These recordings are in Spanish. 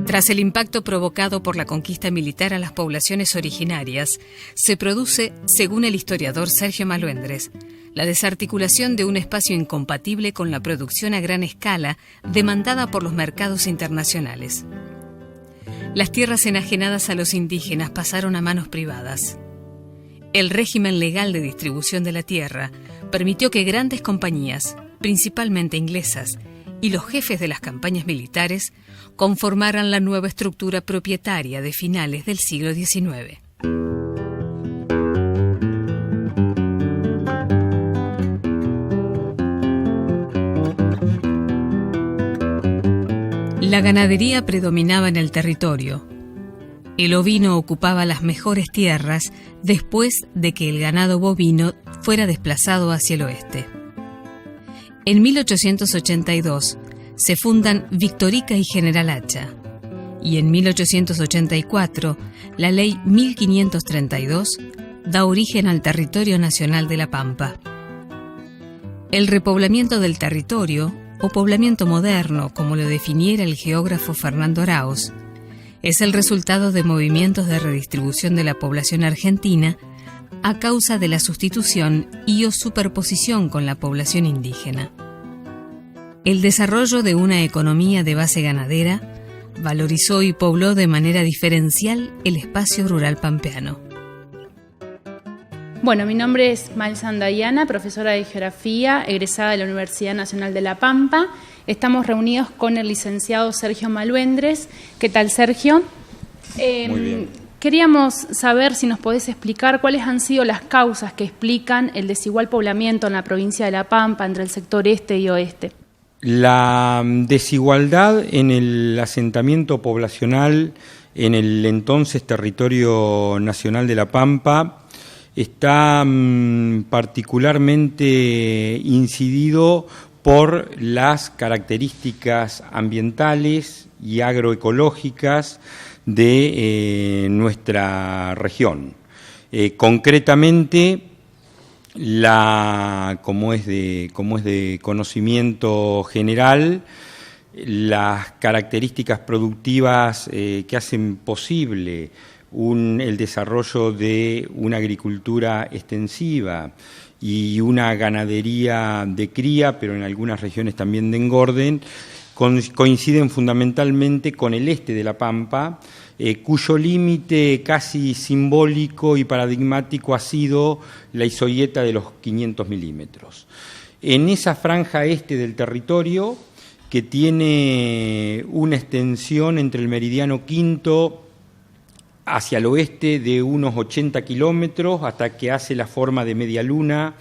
Tras el impacto provocado por la conquista militar a las poblaciones originarias, se produce, según el historiador Sergio Malvendres, la desarticulación de un espacio incompatible con la producción a gran escala demandada por los mercados internacionales. Las tierras enajenadas a los indígenas pasaron a manos privadas. El régimen legal de distribución de la tierra permitió que grandes compañías, principalmente inglesas, y los jefes de las campañas militares conformaran la nueva estructura propietaria de finales del siglo XIX. La ganadería predominaba en el territorio. El ovino ocupaba las mejores tierras después de que el ganado bovino fuera desplazado hacia el oeste. En 1882 se fundan Victorica y General Hacha, y en 1884 la Ley 1532 da origen al Territorio Nacional de la Pampa. El repoblamiento del territorio, o poblamiento moderno, como lo definiera el geógrafo Fernando Arauz, es el resultado de movimientos de redistribución de la población argentina a causa de la sustitución y o superposición con la población indígena. El desarrollo de una economía de base ganadera valorizó y pobló de manera diferencial el espacio rural pampeano. Bueno, mi nombre es Malsan Dayana, profesora de Geografía, egresada de la Universidad Nacional de La Pampa. Estamos reunidos con el licenciado Sergio Malvendres. ¿Qué tal, Sergio? Muy bien. Queríamos saber si nos podés explicar cuáles han sido las causas que explican el desigual poblamiento en la provincia de La Pampa entre el sector este y oeste. La desigualdad en el asentamiento poblacional en el entonces territorio nacional de La Pampa está particularmente incidido por las características ambientales y agroecológicas de nuestra región. Concretamente, como es de conocimiento general, las características productivas que hacen posible el desarrollo de una agricultura extensiva y una ganadería de cría, pero en algunas regiones también de engorde, coinciden fundamentalmente con el este de La Pampa, cuyo límite casi simbólico y paradigmático ha sido la isohieta de los 500 milímetros. En esa franja este del territorio, que tiene una extensión entre el meridiano quinto hacia el oeste de unos 80 kilómetros, hasta que hace la forma de media luna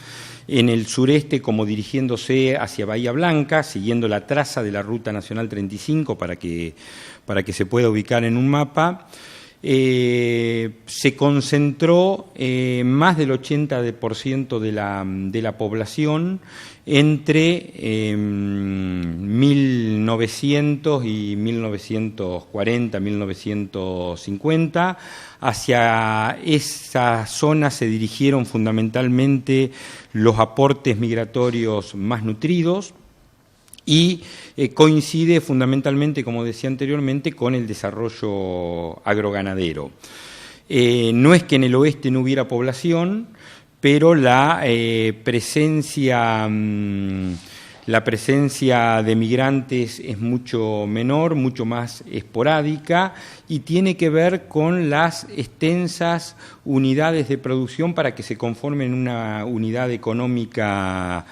en el sureste, como dirigiéndose hacia Bahía Blanca, siguiendo la traza de la Ruta Nacional 35 para que se pueda ubicar en un mapa, se concentró más del 80% de la población entre 1900 y 1940, 1950. Hacia esa zona se dirigieron fundamentalmente los aportes migratorios más nutridos y coincide fundamentalmente, como decía anteriormente, con el desarrollo agroganadero. No es que en el oeste no hubiera población, pero la presencia de migrantes es mucho menor, mucho más esporádica, y tiene que ver con las extensas unidades de producción para que se conformen una unidad económica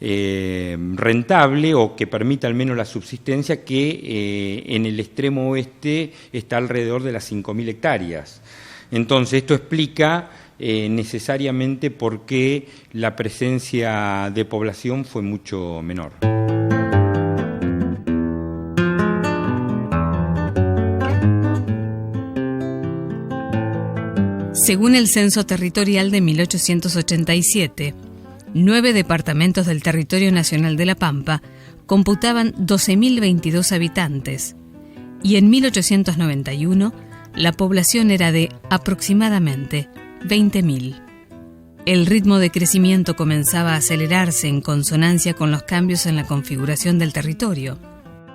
rentable o que permita al menos la subsistencia, que en el extremo oeste está alrededor de las 5.000 hectáreas. Entonces, esto explica necesariamente por qué la presencia de población fue mucho menor. Según el Censo Territorial de 1887, 9 departamentos del Territorio Nacional de La Pampa computaban 12.022 habitantes, y en 1891 la población era de aproximadamente 20.000. El ritmo de crecimiento comenzaba a acelerarse en consonancia con los cambios en la configuración del territorio.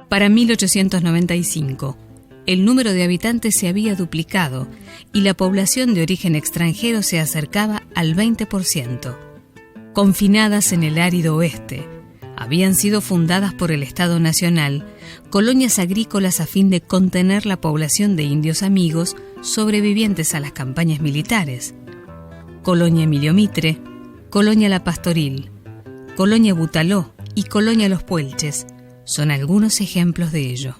Para 1895, el número de habitantes se había duplicado y la población de origen extranjero se acercaba al 20%. Confinadas en el árido oeste, habían sido fundadas por el Estado Nacional colonias agrícolas a fin de contener la población de indios amigos sobrevivientes a las campañas militares. Colonia Emilio Mitre, Colonia La Pastoril, Colonia Butaló y Colonia Los Puelches son algunos ejemplos de ello.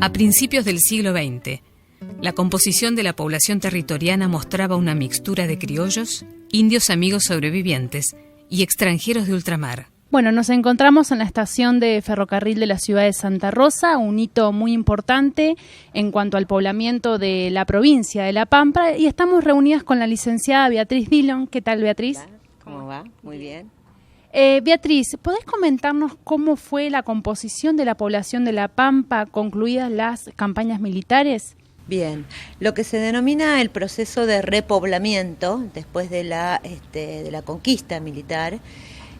A principios del siglo XX, la composición de la población territoriana mostraba una mixtura de criollos, indios amigos sobrevivientes y extranjeros de ultramar. Bueno, nos encontramos en la estación de ferrocarril de la ciudad de Santa Rosa, un hito muy importante en cuanto al poblamiento de la provincia de La Pampa, y estamos reunidas con la licenciada Beatriz Dillon. ¿Qué tal, Beatriz? ¿Cómo va? Muy bien. Beatriz, ¿podés comentarnos cómo fue la composición de la población de La Pampa concluidas las campañas militares? Bien, lo que se denomina el proceso de repoblamiento después de la conquista militar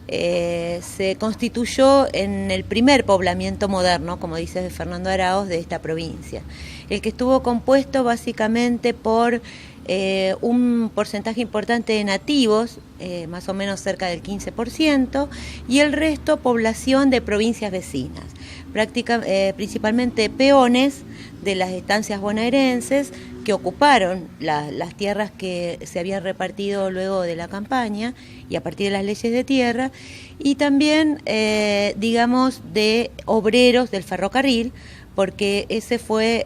se constituyó en el primer poblamiento moderno, como dice Fernando Araoz, de esta provincia, el que estuvo compuesto básicamente por un porcentaje importante de nativos, más o menos cerca del 15%, y el resto población de provincias vecinas, principalmente peones de las estancias bonaerenses que ocuparon las tierras que se habían repartido luego de la campaña y a partir de las leyes de tierra, y también, de obreros del ferrocarril, porque ese fue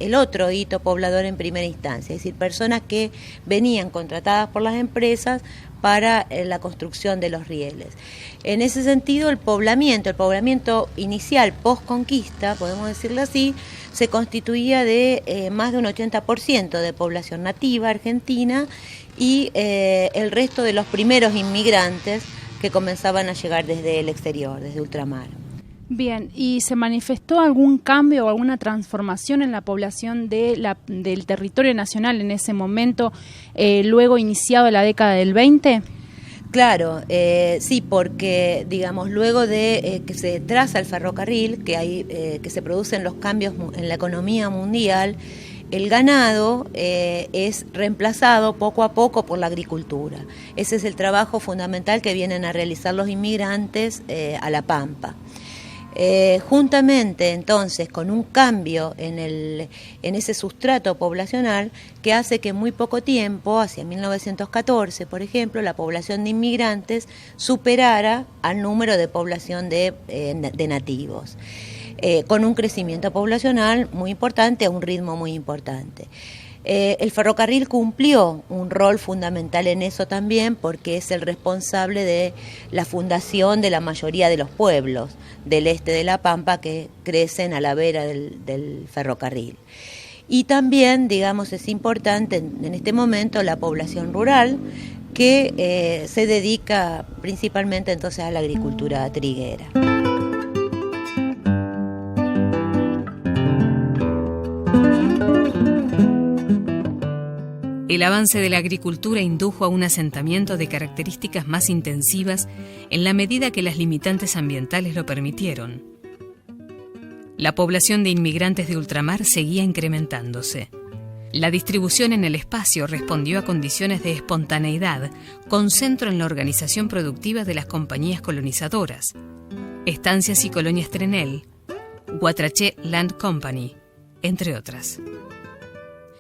el otro hito poblador en primera instancia, es decir, personas que venían contratadas por las empresas para la construcción de los rieles. En ese sentido, el poblamiento inicial post-conquista, podemos decirlo así, se constituía de más de un 80% de población nativa argentina y el resto de los primeros inmigrantes que comenzaban a llegar desde el exterior, desde ultramar. Bien, ¿y se manifestó algún cambio o alguna transformación en la población del territorio nacional en ese momento, luego iniciado la década del 20? Claro, sí, porque luego de que se traza el ferrocarril, que se producen los cambios en la economía mundial, el ganado es reemplazado poco a poco por la agricultura. Ese es el trabajo fundamental que vienen a realizar los inmigrantes a La Pampa. Juntamente entonces con un cambio en ese sustrato poblacional que hace que en muy poco tiempo, hacia 1914 por ejemplo, la población de inmigrantes superara al número de población de nativos, con un crecimiento poblacional muy importante, a un ritmo muy importante. El ferrocarril cumplió un rol fundamental en eso también, porque es el responsable de la fundación de la mayoría de los pueblos del este de La Pampa que crecen a la vera del ferrocarril. Y también, es importante en este momento la población rural que se dedica principalmente entonces a la agricultura triguera. El avance de la agricultura indujo a un asentamiento de características más intensivas en la medida que las limitantes ambientales lo permitieron. La población de inmigrantes de ultramar seguía incrementándose. La distribución en el espacio respondió a condiciones de espontaneidad, con centro en la organización productiva de las compañías colonizadoras, Estancias y Colonias Trenel, Guatraché Land Company, entre otras.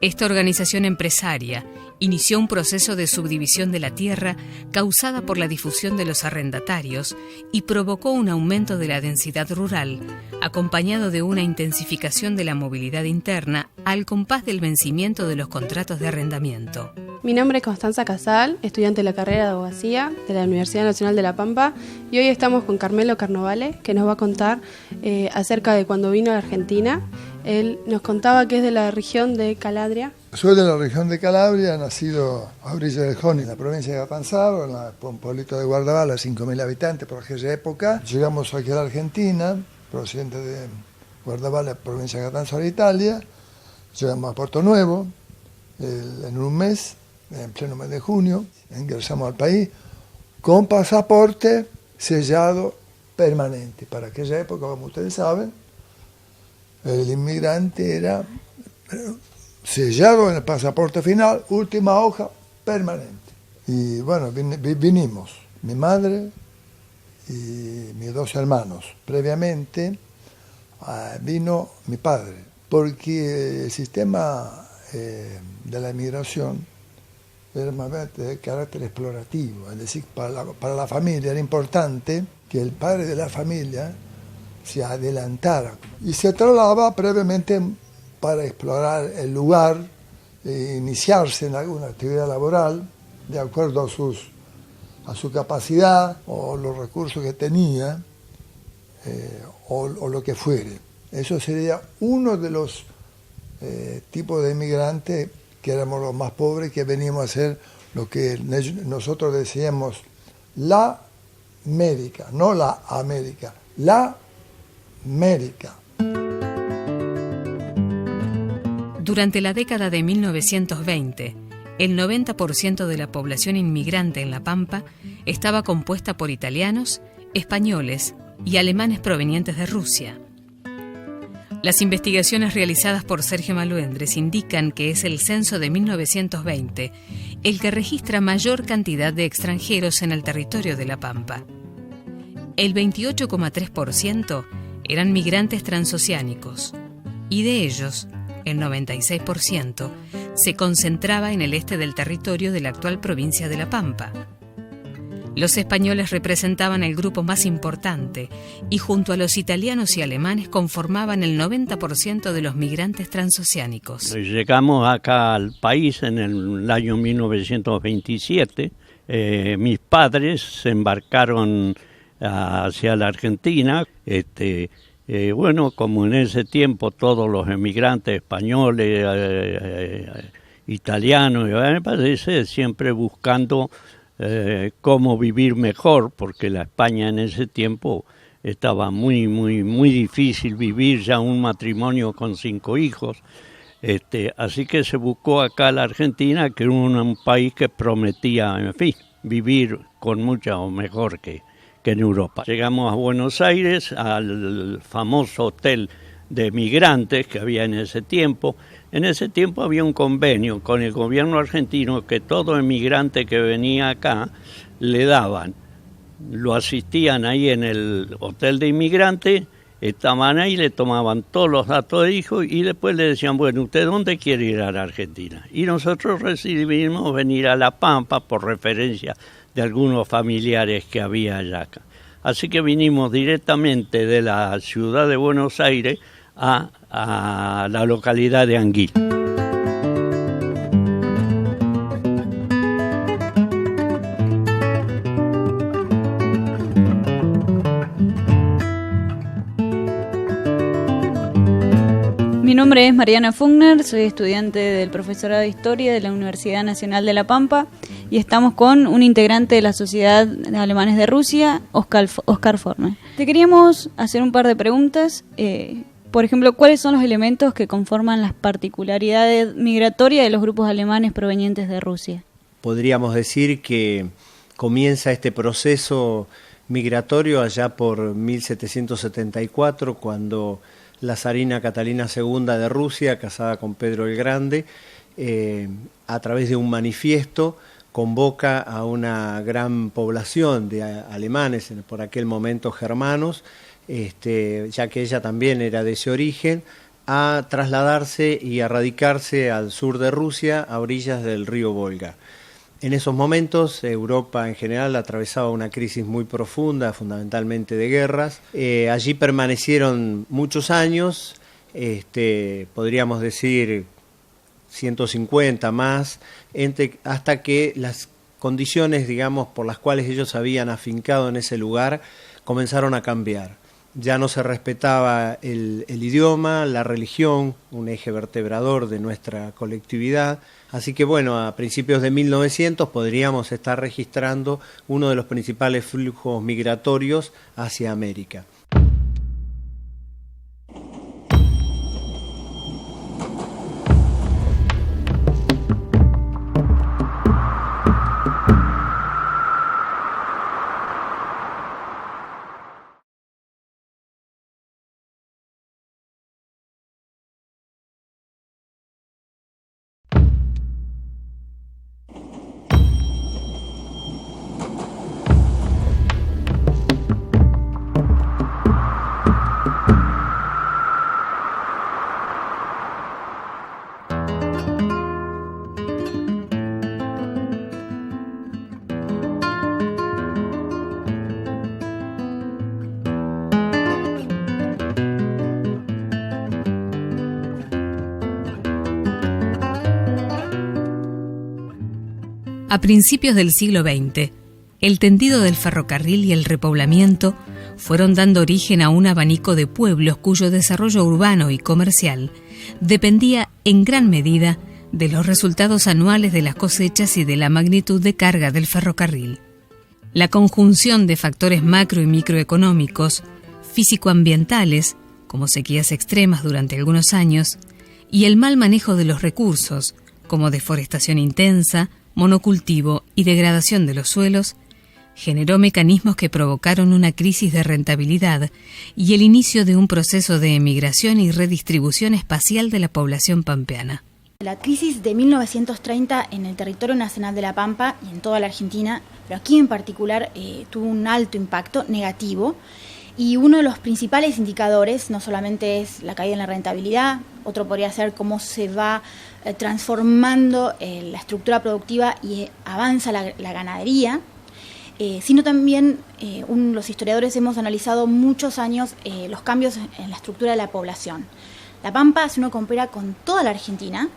Esta organización empresaria inició un proceso de subdivisión de la tierra causada por la difusión de los arrendatarios y provocó un aumento de la densidad rural, acompañado de una intensificación de la movilidad interna al compás del vencimiento de los contratos de arrendamiento. Mi nombre es Constanza Casal, estudiante de la carrera de abogacía de la Universidad Nacional de La Pampa, y hoy estamos con Carmelo Carnovale, que nos va a contar acerca de cuando vino a la Argentina. Él nos contaba que es de la región de Calabria. Soy de la región de Calabria, nacido a orillas del Joni, en la provincia de Catanzaro, en un pueblito de Guardabala, 5.000 habitantes por aquella época. Llegamos aquí a la Argentina, procedente de Guardabala, provincia de Catanzaro, Italia. Llegamos a Puerto Nuevo en un mes, en pleno mes de junio. Ingresamos al país con pasaporte sellado permanente. Para aquella época, como ustedes saben, el inmigrante era sellado en el pasaporte final, última hoja, permanente. Y bueno, vinimos, mi madre y mis 2 hermanos. Previamente vino mi padre, porque el sistema de la inmigración era más de carácter explorativo, es decir, para la familia era importante que el padre de la familia se adelantara y se trasladaba previamente para explorar el lugar, iniciarse en alguna actividad laboral de acuerdo a su capacidad o los recursos que tenía o lo que fuere. Eso sería uno de los tipos de inmigrantes que éramos los más pobres, que veníamos a hacer lo que nosotros decíamos la América, no la América, la América. Durante la década de 1920, el 90% de la población inmigrante en La Pampa estaba compuesta por italianos, españoles y alemanes provenientes de Rusia. Las investigaciones realizadas por Sergio Maluendres indican que es el censo de 1920 el que registra mayor cantidad de extranjeros en el territorio de La Pampa. El 28,3% eran migrantes transoceánicos, y de ellos, el 96% se concentraba en el este del territorio de la actual provincia de La Pampa. Los españoles representaban el grupo más importante y junto a los italianos y alemanes conformaban el 90% de los migrantes transoceánicos. Llegamos acá al país en el año 1927. Mis padres se embarcaron hacia la Argentina. Bueno, como en ese tiempo todos los emigrantes españoles, italianos, me parece, siempre buscando cómo vivir mejor, porque la España en ese tiempo estaba muy difícil vivir, ya un matrimonio con 5 hijos. Así que se buscó acá la Argentina, que era un país que prometía, en fin, vivir con mucho mejor que en Europa. Llegamos a Buenos Aires, al famoso hotel de migrantes que había en ese tiempo. En ese tiempo había un convenio con el gobierno argentino que todo emigrante que venía acá le daban, lo asistían ahí en el hotel de inmigrante, estaban ahí, le tomaban todos los datos de hijo y después le decían, bueno, ¿usted dónde quiere ir a la Argentina? Y nosotros decidimos venir a La Pampa por referencia de algunos familiares que había allá acá. Así que vinimos directamente de la ciudad de Buenos Aires a la localidad de Anguil. Mi nombre es Mariana Fugner, soy estudiante del profesorado de Historia de la Universidad Nacional de La Pampa y estamos con un integrante de la Sociedad de Alemanes de Rusia, Oscar Forme. Te queríamos hacer un par de preguntas. Por ejemplo, ¿cuáles son los elementos que conforman las particularidades migratorias de los grupos alemanes provenientes de Rusia? Podríamos decir que comienza este proceso migratorio allá por 1774, cuando la zarina Catalina II de Rusia, casada con Pedro el Grande, a través de un manifiesto, convoca a una gran población de alemanes, por aquel momento germanos, ya que ella también era de ese origen, a trasladarse y a radicarse al sur de Rusia, a orillas del río Volga. En esos momentos, Europa en general atravesaba una crisis muy profunda, fundamentalmente de guerras. Allí permanecieron muchos años, podríamos decir 150 más, hasta que las condiciones, digamos, por las cuales ellos habían afincado en ese lugar, comenzaron a cambiar. Ya no se respetaba el idioma, la religión, un eje vertebrador de nuestra colectividad. Así que bueno, a principios de 1900 podríamos estar registrando uno de los principales flujos migratorios hacia América. A principios del siglo XX, el tendido del ferrocarril y el repoblamiento fueron dando origen a un abanico de pueblos cuyo desarrollo urbano y comercial dependía en gran medida de los resultados anuales de las cosechas y de la magnitud de carga del ferrocarril. La conjunción de factores macro y microeconómicos, físico-ambientales, como sequías extremas durante algunos años, y el mal manejo de los recursos, como deforestación intensa, monocultivo y degradación de los suelos, generó mecanismos que provocaron una crisis de rentabilidad y el inicio de un proceso de emigración y redistribución espacial de la población pampeana. La crisis de 1930 en el territorio nacional de La Pampa y en toda la Argentina, pero aquí en particular tuvo un alto impacto negativo, y uno de los principales indicadores no solamente es la caída en la rentabilidad, otro podría ser cómo se va transformando la estructura productiva y avanza la ganadería, sino también los historiadores hemos analizado muchos años los cambios en la estructura de la población. La Pampa, si uno compara con toda la Argentina,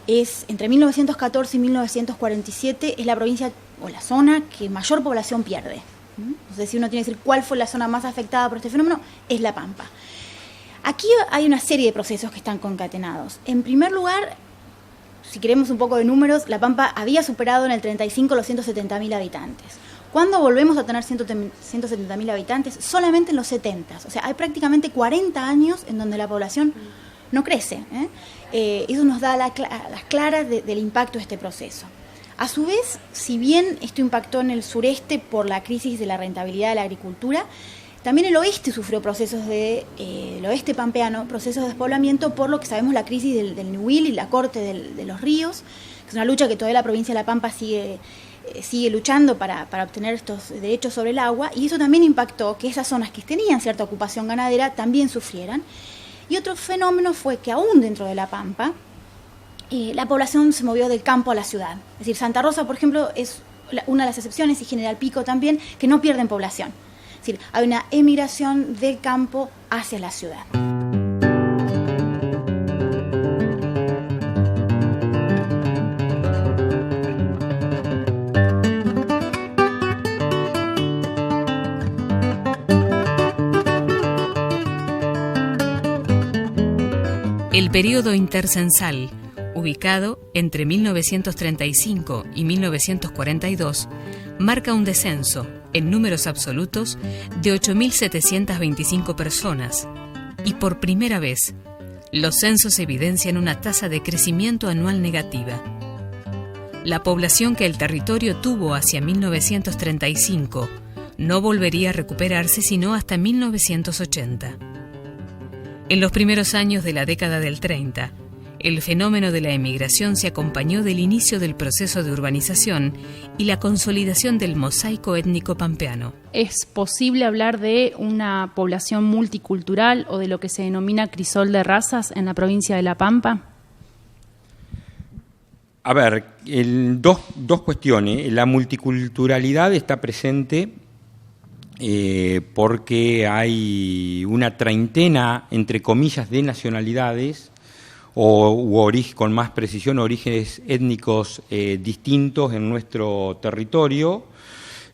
es entre 1914 y 1947 es la provincia o la zona que mayor población pierde. Entonces, si uno tiene que decir cuál fue la zona más afectada por este fenómeno, es La Pampa. Aquí hay una serie de procesos que están concatenados. En primer lugar, si queremos un poco de números, La Pampa había superado en el 35 los 170.000 habitantes. ¿Cuándo volvemos a tener 170.000 habitantes? Solamente en los 70. O sea, hay prácticamente 40 años en donde la población no crece. Eso nos da las claras del impacto de este proceso. A su vez, si bien esto impactó en el sureste por la crisis de la rentabilidad de la agricultura, también el oeste sufrió procesos el oeste pampeano, procesos de despoblamiento por lo que sabemos la crisis del Ñubil y la corte de los ríos, que es una lucha que todavía la provincia de La Pampa sigue luchando para obtener estos derechos sobre el agua, y eso también impactó que esas zonas que tenían cierta ocupación ganadera también sufrieran. Y otro fenómeno fue que aún dentro de La Pampa, la población se movió del campo a la ciudad. Es decir, Santa Rosa, por ejemplo, es una de las excepciones, y General Pico también, que no pierden población. Es decir, hay una emigración del campo hacia la ciudad. El período intercensal, ubicado entre 1935 y 1942, marca un descenso, en números absolutos, de 8.725 personas, y por primera vez, los censos evidencian una tasa de crecimiento anual negativa. La población que el territorio tuvo hacia 1935 no volvería a recuperarse sino hasta 1980. En los primeros años de la década del 30, El fenómeno de la emigración se acompañó del inicio del proceso de urbanización y la consolidación del mosaico étnico pampeano. ¿Es posible hablar de una población multicultural o de lo que se denomina crisol de razas en la provincia de La Pampa? A ver, dos cuestiones. La multiculturalidad está presente porque hay una treintena, entre comillas, de nacionalidades con más precisión, orígenes étnicos distintos en nuestro territorio,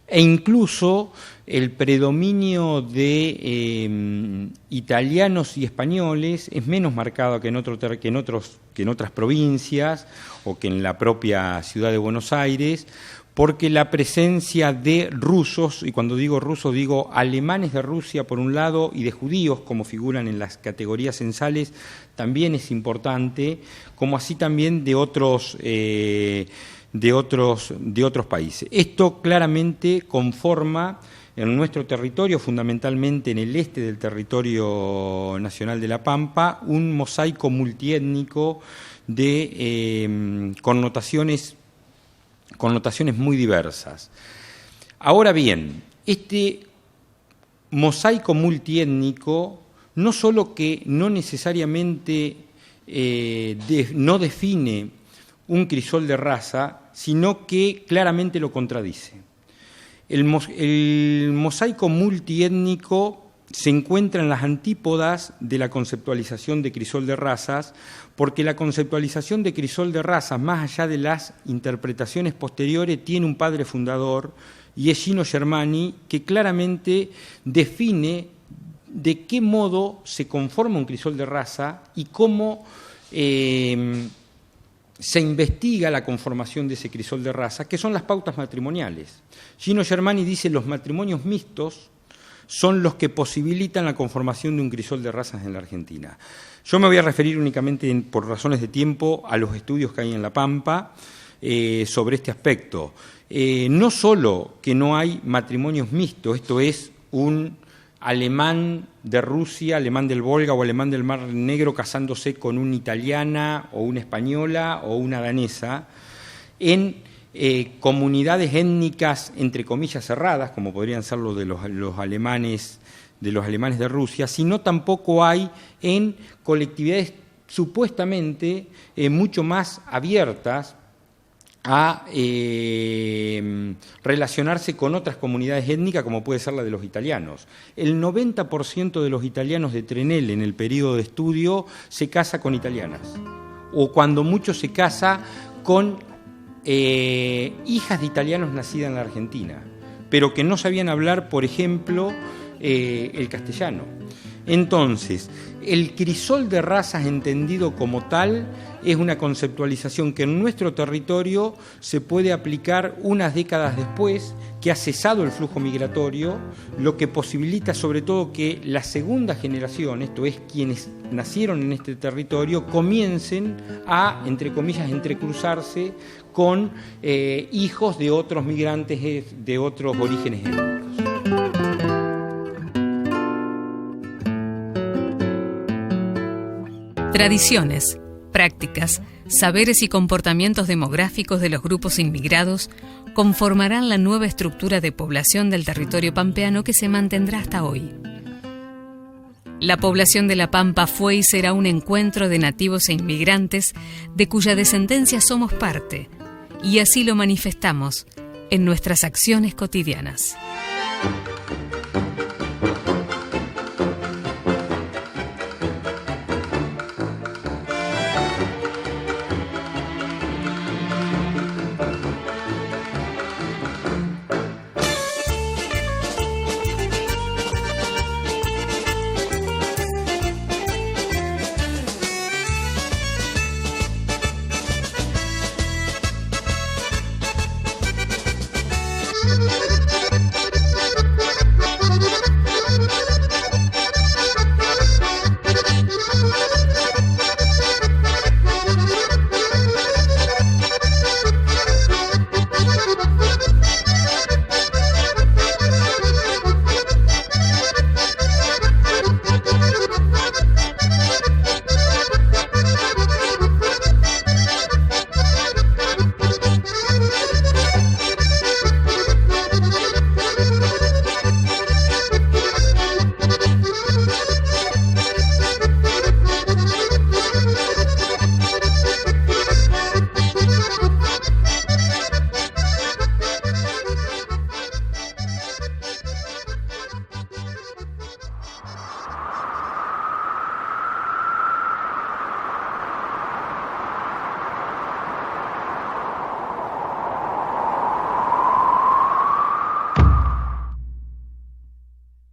e incluso el predominio de italianos y españoles es menos marcado que en otras provincias o que en la propia ciudad de Buenos Aires, porque la presencia de rusos, y cuando digo rusos digo alemanes de Rusia por un lado y de judíos, como figuran en las categorías censales, también es importante, como así también de otros países. Esto claramente conforma en nuestro territorio, fundamentalmente en el este del territorio nacional de La Pampa, un mosaico multiétnico de connotaciones muy diversas. Ahora bien, este mosaico multiétnico no solo que no necesariamente no define un crisol de raza, sino que claramente lo contradice. El mosaico multiétnico se encuentra en las antípodas de la conceptualización de crisol de razas, porque la conceptualización de crisol de razas, más allá de las interpretaciones posteriores, tiene un padre fundador, y es Gino Germani, que claramente define de qué modo se conforma un crisol de raza y cómo se investiga la conformación de ese crisol de raza, que son las pautas matrimoniales. Gino Germani dice que los matrimonios mixtos son los que posibilitan la conformación de un crisol de razas en la Argentina. Yo me voy a referir únicamente, por razones de tiempo, a los estudios que hay en La Pampa sobre este aspecto. No solo que no hay matrimonios mixtos, esto es un alemán de Rusia, alemán del Volga o alemán del Mar Negro casándose con una italiana o una española o una danesa, en comunidades étnicas, entre comillas, cerradas, como podrían ser los de los alemanes de Rusia, sino tampoco hay en colectividades supuestamente mucho más abiertas a relacionarse con otras comunidades étnicas, como puede ser la de los italianos. El 90% de los italianos de Trenel en el periodo de estudio se casa con italianas, o cuando mucho se casa con hijas de italianos nacidas en la Argentina, pero que no sabían hablar, por ejemplo, el castellano. Entonces, el crisol de razas entendido como tal es una conceptualización que en nuestro territorio se puede aplicar unas décadas después, que ha cesado el flujo migratorio, lo que posibilita sobre todo que la segunda generación, esto es, quienes nacieron en este territorio, comiencen a, entre comillas, entrecruzarse con hijos de otros migrantes de otros orígenes étnicos. Tradiciones, prácticas, saberes y comportamientos demográficos de los grupos inmigrados conformarán la nueva estructura de población del territorio pampeano que se mantendrá hasta hoy. La población de La Pampa fue y será un encuentro de nativos e inmigrantes de cuya descendencia somos parte, y así lo manifestamos en nuestras acciones cotidianas.